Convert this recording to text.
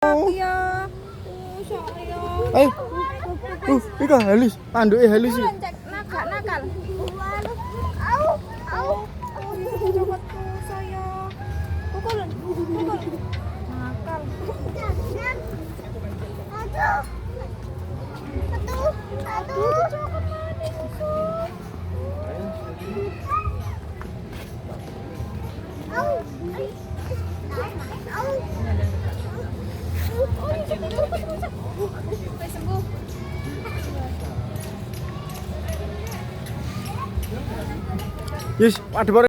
Ya. Sayang. Ayo. Ika halus, tanduke halus iki. Cek nakal. Au. Copotku sayang. Pukul. Nakal. Aduh, cokot manis. Sembuh. Yes, ada barang.